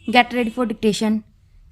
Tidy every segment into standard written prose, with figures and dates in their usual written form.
Get ready for dictation.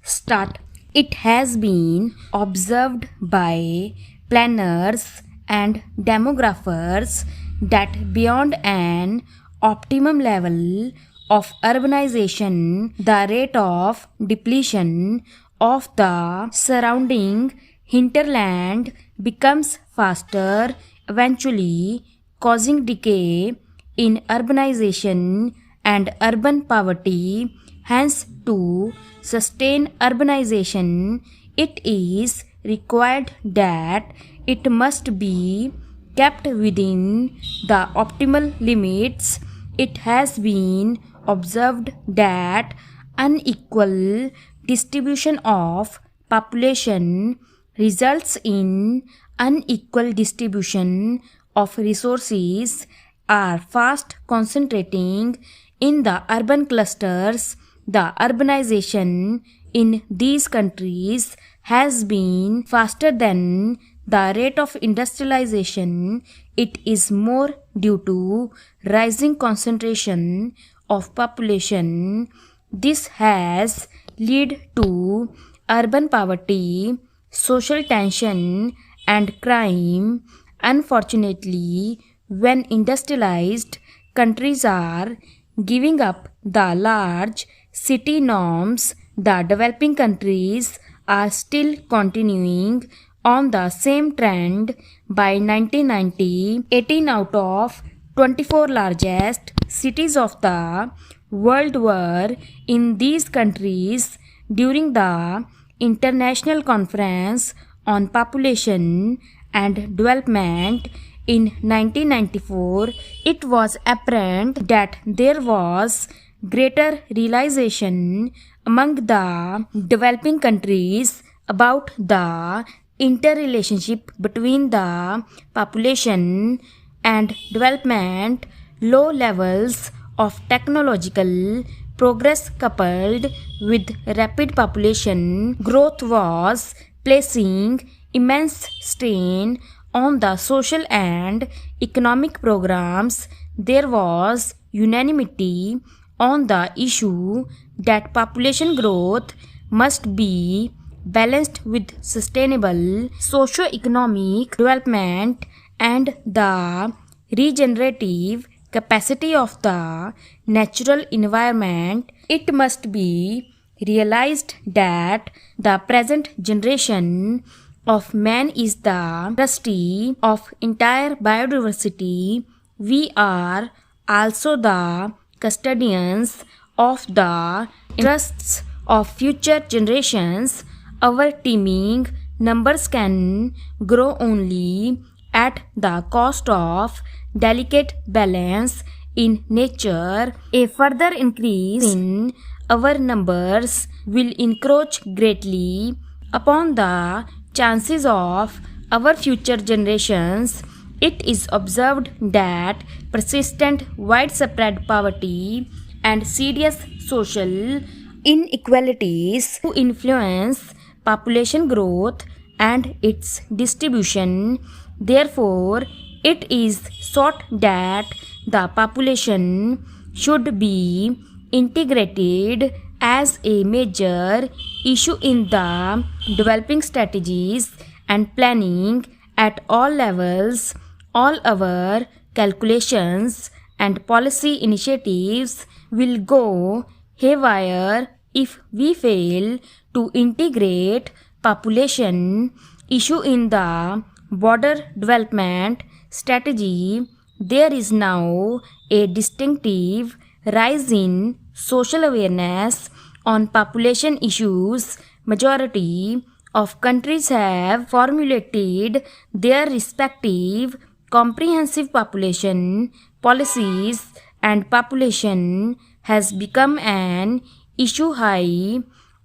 Start. It has been observed by planners and demographers that beyond an optimum level of urbanization, the rate of depletion of the surrounding hinterland becomes faster, eventually causing decay in urbanization and urban poverty. Hence, to sustain urbanization, it is required that it must be kept within the optimal limits. It has been observed that unequal distribution of population results in unequal distribution of resources are fast concentrating in the urban clusters. The urbanization in these countries has been faster than the rate of industrialization. It is more due to rising concentration of population. This has led to urban poverty, social tension, and crime. Unfortunately, when industrialized countries are giving up the large city norms, the developing countries are still continuing on the same trend. By 1990, 18 out of 24 largest cities of the world were in these countries. During the International Conference on Population and Development in 1994, it was apparent that there was greater realization among the developing countries about the interrelationship between the population and development. Low levels of technological progress coupled with rapid population growth was placing immense strain on the social and economic programs. There was unanimity on the issue that population growth must be balanced with sustainable socio-economic development and the regenerative capacity of the natural environment. It must be realized that the present generation of man is the trustee of entire biodiversity. We are also the custodians of the interests of future generations. Our teeming numbers can grow only at the cost of delicate balance in nature. A further increase in our numbers will encroach greatly upon the chances of our future generations. It is observed that persistent widespread poverty and serious social inequalities influence population growth and its distribution. Therefore, it is sought that the population should be integrated as a major issue in the developing strategies and planning at all levels. All our calculations and policy initiatives will go haywire if we fail to integrate population issue in the broader development strategy. There is now a distinctive rise in social awareness on population issues. Majority of countries have formulated their respective comprehensive population policies, and population has become an issue high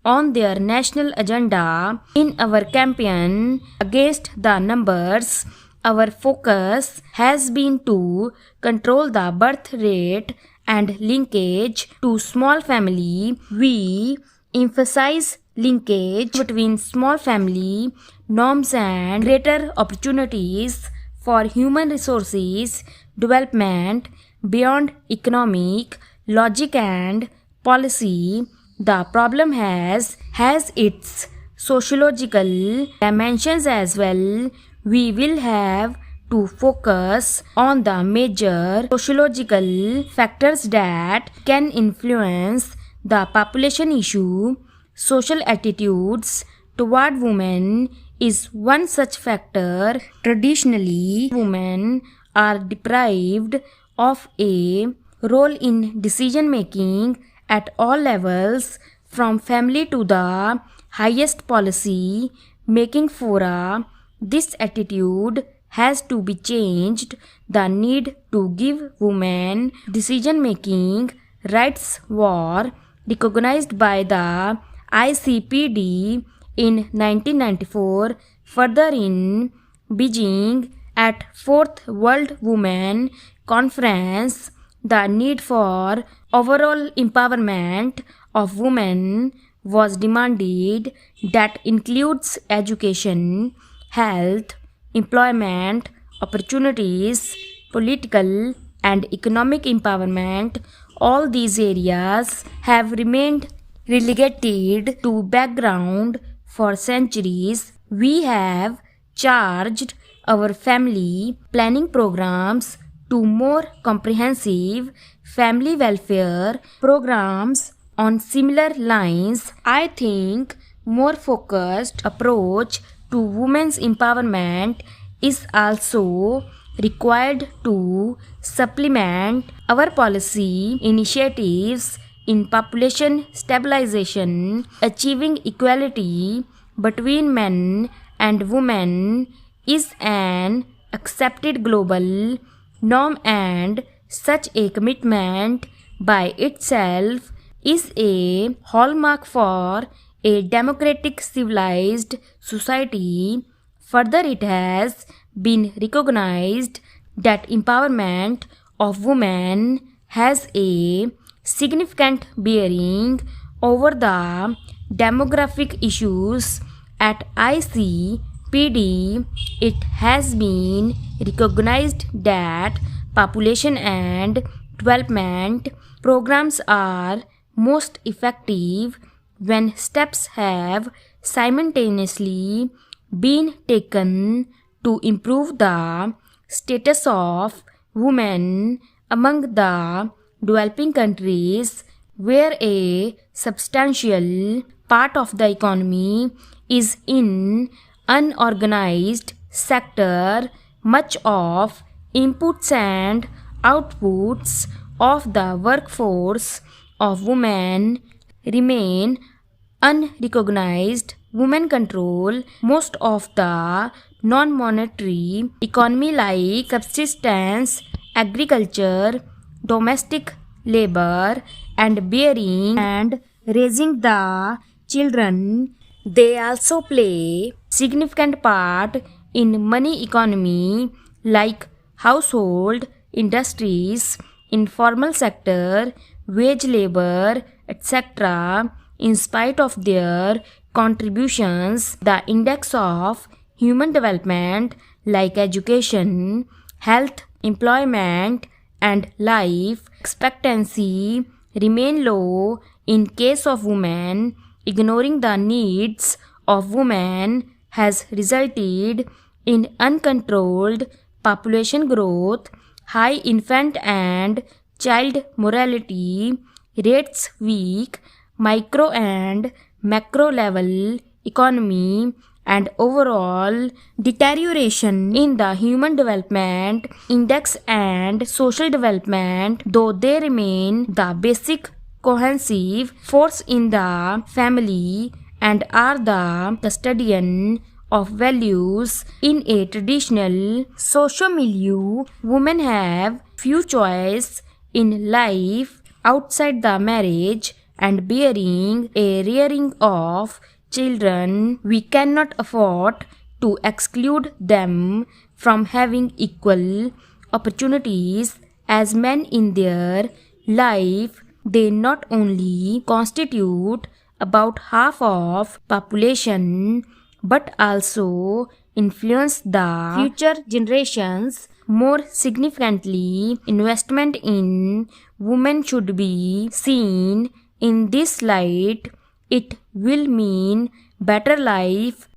on their national agenda. In our campaign against the numbers, our focus has been to control the birth rate and linkage to small family. We emphasize linkage between small family norms and greater opportunities for human resources development beyond economic logic and policy. the problem has its sociological dimensions as well. We will have to focus on the major sociological factors that can influence the population issue. Social attitudes toward women is one such factor. Traditionally, women are deprived of a role in decision making at all levels, from family to the highest policy making fora. This attitude has to be changed. The need to give women decision making rights was recognized by the ICPD in 1994. Further, in Beijing at 4th World Women Conference, the need for overall empowerment of women was demanded. That includes education, health, employment opportunities, political and economic empowerment. All these areas have remained relegated to background for centuries. We have charged our family planning programs to more comprehensive family welfare programs on similar lines. I think more focused approach to women's empowerment is also required to supplement our policy initiatives in population stabilization. Achieving equality between men and women is an accepted global norm, and such a commitment by itself is a hallmark for a democratic civilized society. Further, it has been recognized that empowerment of women has a significant bearing over the demographic issues. At ICPD, it has been recognized that population and development programs are most effective when steps have simultaneously been taken to improve the status of women among the developing countries, where a substantial part of the economy is in unorganized sector. Much of inputs and outputs of the workforce of women remain unrecognized. Women control most of the non-monetary economy like subsistence, agriculture, domestic labor, and bearing and raising the children. They also play significant part in money economy like household industries, informal sector, wage labor, etc. In spite of their contributions, the index of human development like education, health, employment, and life expectancy remain low in case of women. Ignoring the needs of women has resulted in uncontrolled population growth, high infant and child mortality rates, weak micro and macro level economy, and overall deterioration in the human development index and social development. Though they remain the basic cohesive force in the family and are the custodian of values in a traditional social milieu, women have few choice in life outside the marriage and bearing a rearing of children. We cannot afford to exclude them from having equal opportunities as men in their life. They not only constitute about half of population but also influence the future generations. More significantly, investment in women should be seen In this light, it will mean better life